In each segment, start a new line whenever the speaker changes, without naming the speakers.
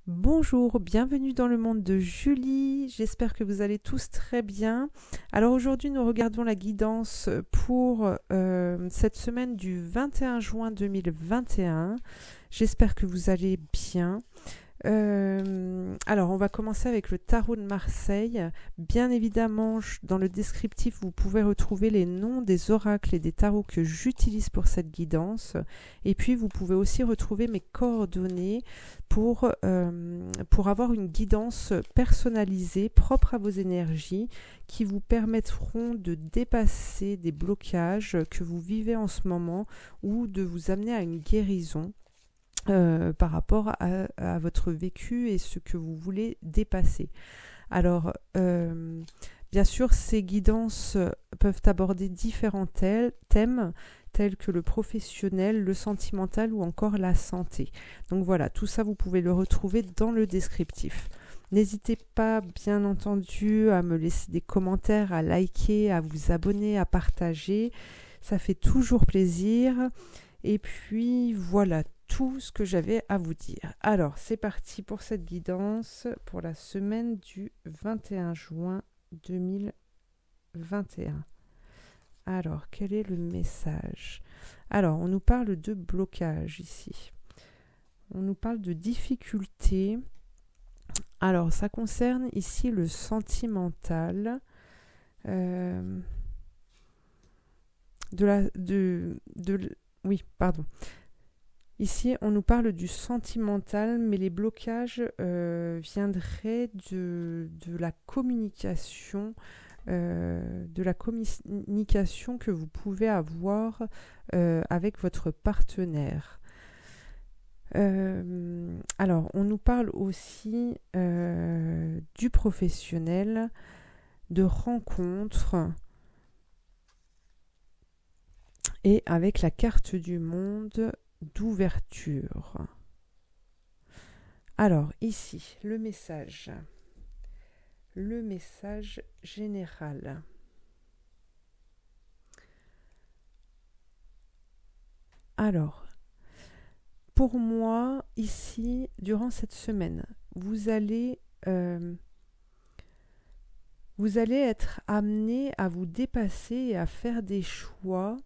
Bonjour, bienvenue dans le monde de Julie, j'espère que vous allez tous très bien. Alors aujourd'hui nous regardons la guidance pour cette semaine du 21 juin 2021. J'espère que vous allez bien. Alors on va commencer avec le tarot de Marseille. Bien évidemment, dans le descriptif, vous pouvez retrouver les noms des oracles et des tarots que j'utilise pour cette guidance. Et puis vous pouvez aussi retrouver mes coordonnées pour avoir une guidance personnalisée, propre à vos énergies, qui vous permettront de dépasser des blocages que vous vivez en ce moment ou de vous amener à une guérison. Par rapport à votre vécu et ce que vous voulez dépasser. Alors, bien sûr, ces guidances peuvent aborder différents thèmes tels que le professionnel, le sentimental ou encore la santé. Donc voilà, tout ça, vous pouvez le retrouver dans le descriptif. N'hésitez pas, bien entendu, à me laisser des commentaires, à liker, à vous abonner, à partager. Ça fait toujours plaisir. Et puis, voilà tout ce que j'avais à vous dire. Alors, c'est parti pour cette guidance pour la semaine du 21 juin 2021. Alors, quel est le message? Alors, on nous parle de blocage ici. On nous parle de difficultés. Alors, ça concerne ici le sentimental. Oui, pardon. Ici, on nous parle du sentimental, mais les blocages viendraient de la communication, que vous pouvez avoir avec votre partenaire. Alors, on nous parle aussi du professionnel, de rencontres, et avec la carte du monde, d'ouverture. Alors ici, le message général. Alors, pour moi, ici, durant cette semaine, vous allez être amené à vous dépasser et à faire des choix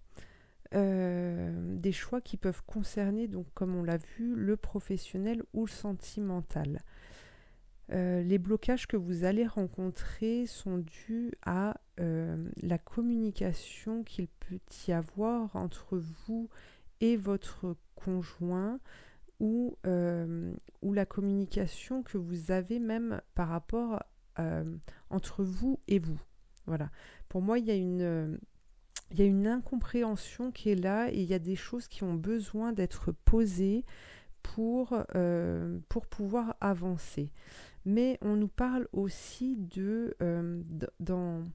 qui peuvent concerner, donc comme on l'a vu, le professionnel ou le sentimental. Les blocages que vous allez rencontrer sont dus à la communication qu'il peut y avoir entre vous et votre conjoint ou la communication que vous avez même par rapport entre vous et vous. Voilà. Pour moi, il y a une incompréhension qui est là et il y a des choses qui ont besoin d'être posées pour pouvoir avancer. Mais on nous parle aussi dans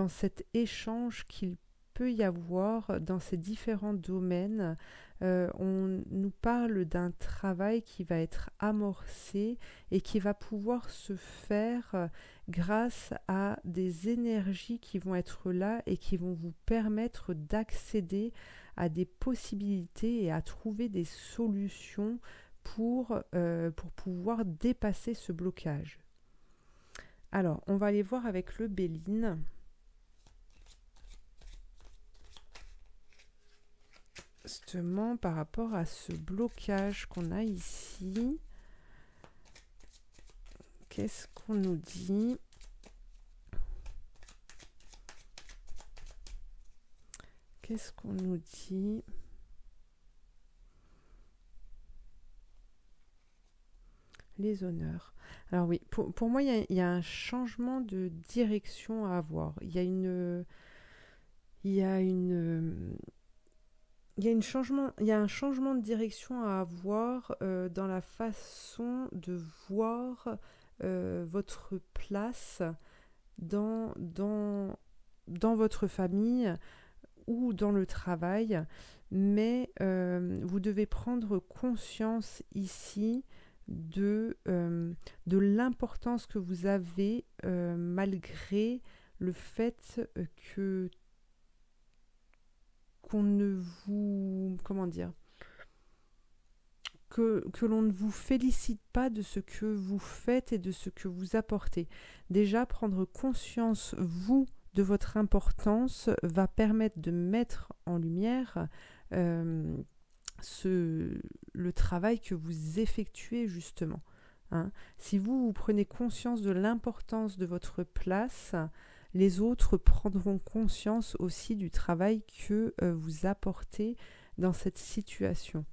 cet échange qu'il peut y avoir dans ces différents domaines. On nous parle d'un travail qui va être amorcé et qui va pouvoir se faire grâce à des énergies qui vont être là et qui vont vous permettre d'accéder à des possibilités et à trouver des solutions pour pouvoir dépasser ce blocage. Alors, on va aller voir avec le Béline. Justement, par rapport à ce blocage qu'on a ici, qu'est-ce qu'on nous dit? Qu'est-ce qu'on nous dit? Les honneurs. Alors oui, pour moi, il y a un changement de direction à avoir. Il y a un changement de direction à avoir dans la façon de voir votre place dans votre famille ou dans le travail. Mais vous devez prendre conscience ici de l'importance que vous avez malgré le fait qu'on ne vous... Comment dire ? que l'on ne vous félicite pas de ce que vous faites et de ce que vous apportez. Déjà, prendre conscience, vous, de votre importance va permettre de mettre en lumière le travail que vous effectuez justement. Hein. Si vous prenez conscience de l'importance de votre place, les autres prendront conscience aussi du travail que vous apportez dans cette situation.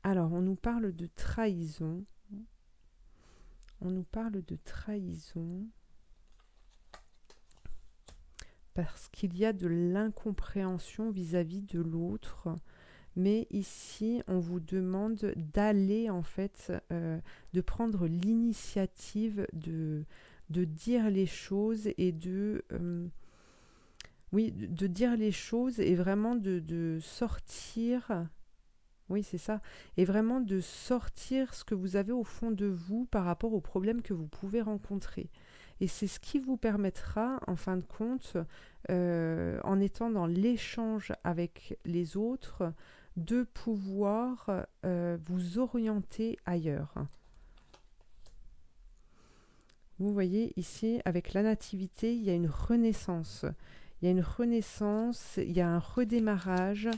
Alors, on nous parle de trahison. On nous parle de trahison parce qu'il y a de l'incompréhension vis-à-vis de l'autre. Mais ici, on vous demande d'aller, en fait, de prendre l'initiative de dire les choses et de dire les choses et vraiment de sortir. Oui, c'est ça. Et vraiment de sortir ce que vous avez au fond de vous par rapport aux problèmes que vous pouvez rencontrer. Et c'est ce qui vous permettra, en fin de compte, en étant dans l'échange avec les autres, de pouvoir vous orienter ailleurs. Vous voyez ici, avec la nativité, il y a une renaissance. Il y a une renaissance, il y a un redémarrage.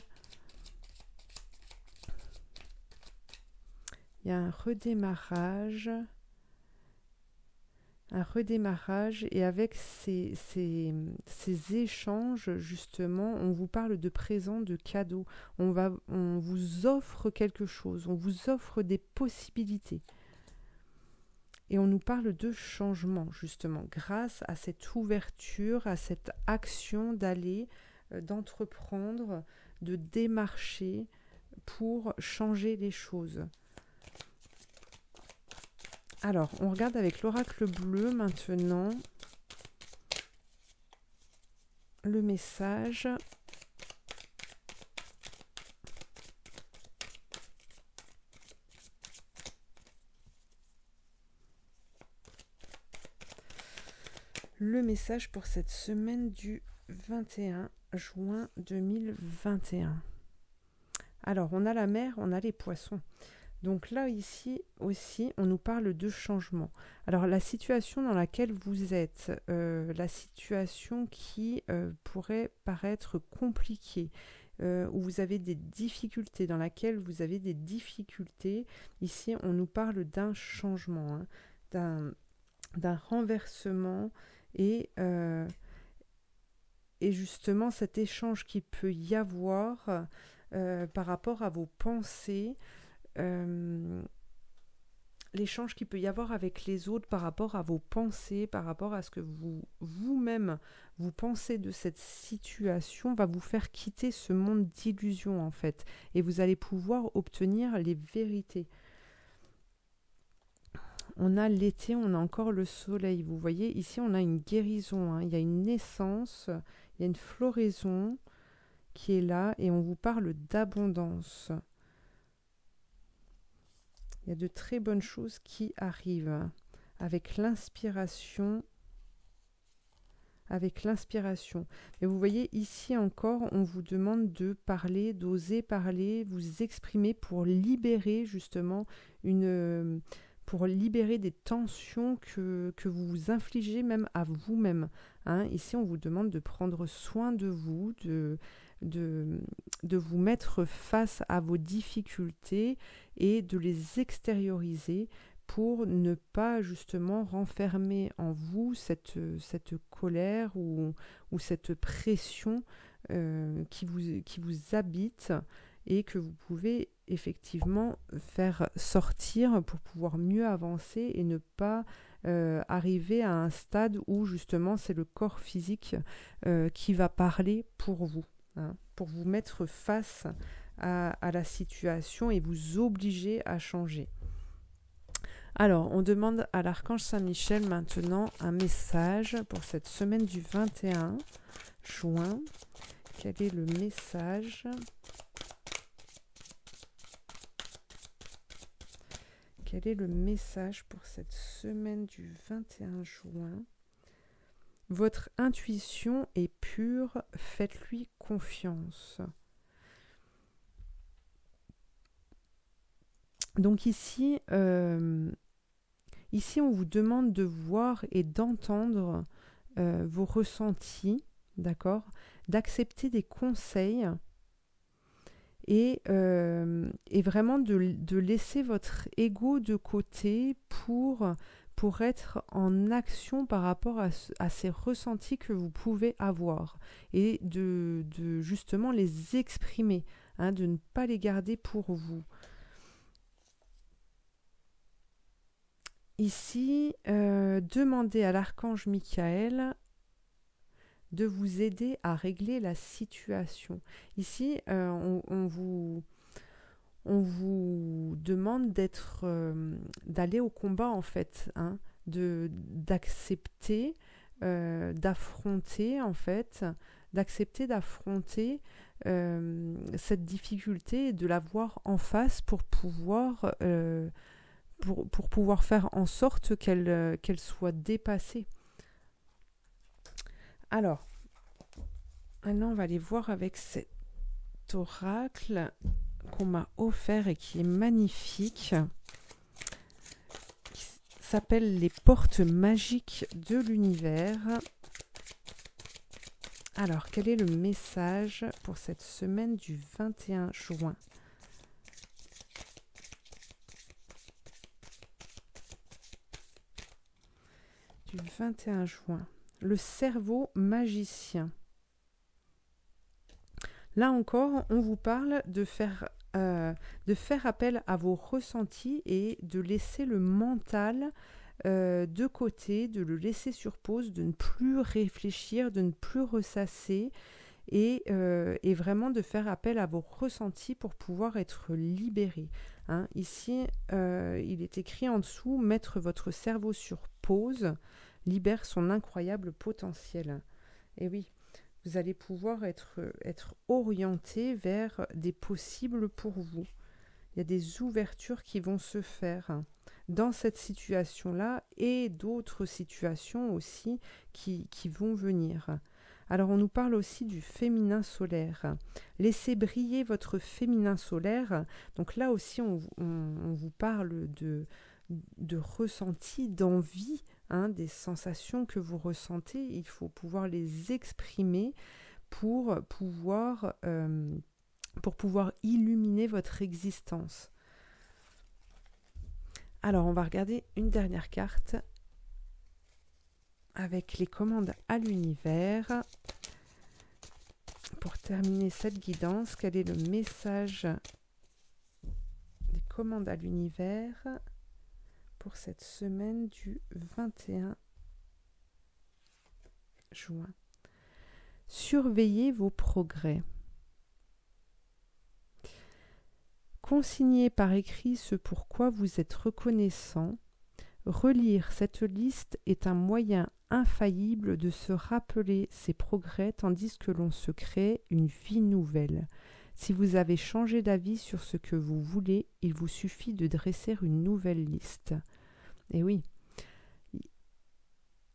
Il y a un redémarrage et avec ces échanges, justement, on vous parle de présents, de cadeaux. On vous offre quelque chose, on vous offre des possibilités. Et on nous parle de changement, justement, grâce à cette ouverture, à cette action d'aller, d'entreprendre, de démarcher pour changer les choses. Alors, on regarde avec l'oracle bleu maintenant le message. Le message pour cette semaine du 21 juin 2021. Alors, on a la mer, on a les poissons. Donc là, ici aussi, on nous parle de changement. Alors, la situation dans laquelle vous êtes, la situation qui pourrait paraître compliquée, où vous avez des difficultés, dans laquelle vous avez des difficultés, ici, on nous parle d'un changement, hein, d'un renversement et justement, cet échange qui peut y avoir par rapport à vos pensées, l'échange qu'il peut y avoir avec les autres par rapport à vos pensées, par rapport à ce que vous-même vous pensez de cette situation, va vous faire quitter ce monde d'illusions en fait. Et vous allez pouvoir obtenir les vérités. On a l'été, on a encore le soleil. Vous voyez, ici on a une guérison, hein. Il y a une naissance, il y a une floraison qui est là et on vous parle d'abondance. Il y a de très bonnes choses qui arrivent avec l'inspiration. Mais vous voyez, ici encore, on vous demande de parler, d'oser parler, vous exprimer pour libérer justement pour libérer des tensions que vous vous infligez même à vous-même. Hein. Ici, on vous demande de prendre soin de vous, de vous mettre face à vos difficultés et de les extérioriser pour ne pas justement renfermer en vous cette colère ou cette pression qui vous habite et que vous pouvez effectivement faire sortir pour pouvoir mieux avancer et ne pas arriver à un stade où justement c'est le corps physique qui va parler pour vous. Hein, pour vous mettre face à la situation et vous obliger à changer. Alors, on demande à l'archange Saint-Michel maintenant un message pour cette semaine du 21 juin. Quel est le message ? Quel est le message pour cette semaine du 21 juin ? Votre intuition est pure, faites-lui confiance. Donc ici, on vous demande de voir et d'entendre vos ressentis, d'accord, d'accepter des conseils et vraiment de laisser votre ego de côté pour être en action par rapport à ces ressentis que vous pouvez avoir et de justement les exprimer, hein, de ne pas les garder pour vous. Ici, demandez à l'archange Michael de vous aider à régler la situation. Ici, on vous demande d'aller au combat en fait, hein, d'accepter, d'affronter en fait, cette difficulté et de la voir en face pour pouvoir faire en sorte qu'elle soit dépassée. Alors, maintenant on va aller voir avec cet oracle qu'on m'a offert et qui est magnifique, qui s'appelle les portes magiques de l'univers. Alors, quel est le message pour cette semaine du 21 juin ? Du 21 juin. Le cerveau magicien. Là encore, on vous parle de faire appel à vos ressentis et de laisser le mental de côté, de le laisser sur pause, de ne plus réfléchir, de ne plus ressasser et vraiment de faire appel à vos ressentis pour pouvoir être libéré. Hein. Ici, il est écrit en dessous, mettre votre cerveau sur pause libère son incroyable potentiel. Et oui, vous allez pouvoir être orienté vers des possibles pour vous. Il y a des ouvertures qui vont se faire dans cette situation-là et d'autres situations aussi qui vont venir. Alors, on nous parle aussi du féminin solaire. Laissez briller votre féminin solaire. Donc là aussi, on vous parle de ressenti, d'envie, hein, des sensations que vous ressentez. Il faut pouvoir les exprimer pour pouvoir illuminer votre existence. Alors, on va regarder une dernière carte avec les commandes à l'univers. Pour terminer cette guidance, quel est le message des commandes à l'univers pour cette semaine du 21 juin? Surveillez vos progrès. Consignez par écrit ce pourquoi vous êtes reconnaissant. Relire cette liste est un moyen infaillible de se rappeler ses progrès tandis que l'on se crée une vie nouvelle. Si vous avez changé d'avis sur ce que vous voulez, il vous suffit de dresser une nouvelle liste. Et oui.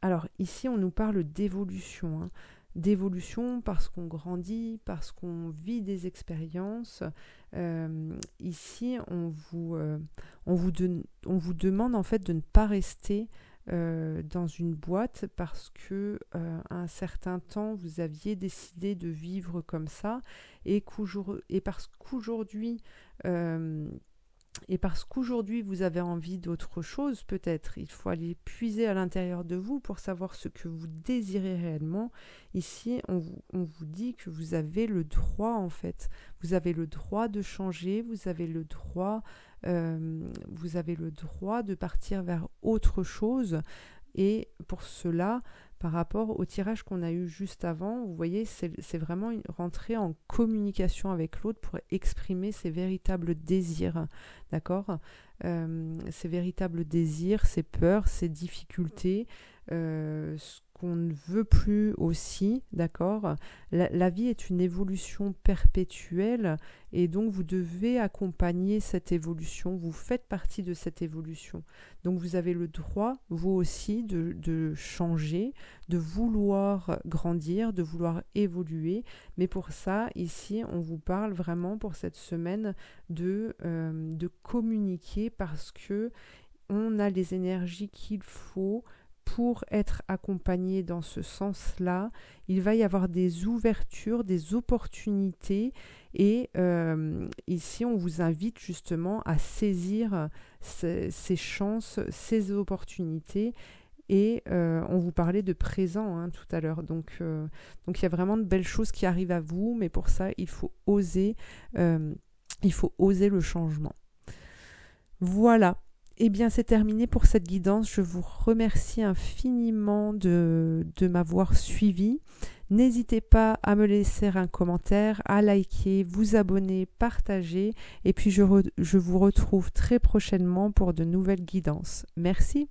Alors ici, on nous parle d'évolution. Hein. D'évolution parce qu'on grandit, parce qu'on vit des expériences. Ici, on vous demande en fait de ne pas rester dans une boîte parce que à un certain temps vous aviez décidé de vivre comme ça et parce qu'aujourd'hui vous avez envie d'autre chose, peut-être il faut aller puiser à l'intérieur de vous pour savoir ce que vous désirez réellement. Ici on vous dit que vous avez le droit, en fait, vous avez le droit de changer, vous avez le droit de partir vers autre chose. Et pour cela, par rapport au tirage qu'on a eu juste avant, vous voyez, c'est vraiment rentrer en communication avec l'autre pour exprimer ses véritables désirs, d'accord, ses véritables désirs, ses peurs, ses difficultés, ce qu'on ne veut plus aussi, d'accord. La vie est une évolution perpétuelle et donc vous devez accompagner cette évolution, vous faites partie de cette évolution. Donc vous avez le droit, vous aussi, de changer, de vouloir grandir, de vouloir évoluer. Mais pour ça, ici, on vous parle vraiment pour cette semaine de communiquer parce que on a les énergies qu'il faut pour être accompagné dans ce sens-là. Il va y avoir des ouvertures, des opportunités et ici on vous invite justement à saisir ces chances, ces opportunités et on vous parlait de présent tout à l'heure. Donc il y a vraiment de belles choses qui arrivent à vous, mais pour ça il faut oser le changement. Voilà. Eh bien, c'est terminé pour cette guidance. Je vous remercie infiniment de m'avoir suivi. N'hésitez pas à me laisser un commentaire, à liker, vous abonner, partager. Et puis, je vous retrouve très prochainement pour de nouvelles guidances. Merci.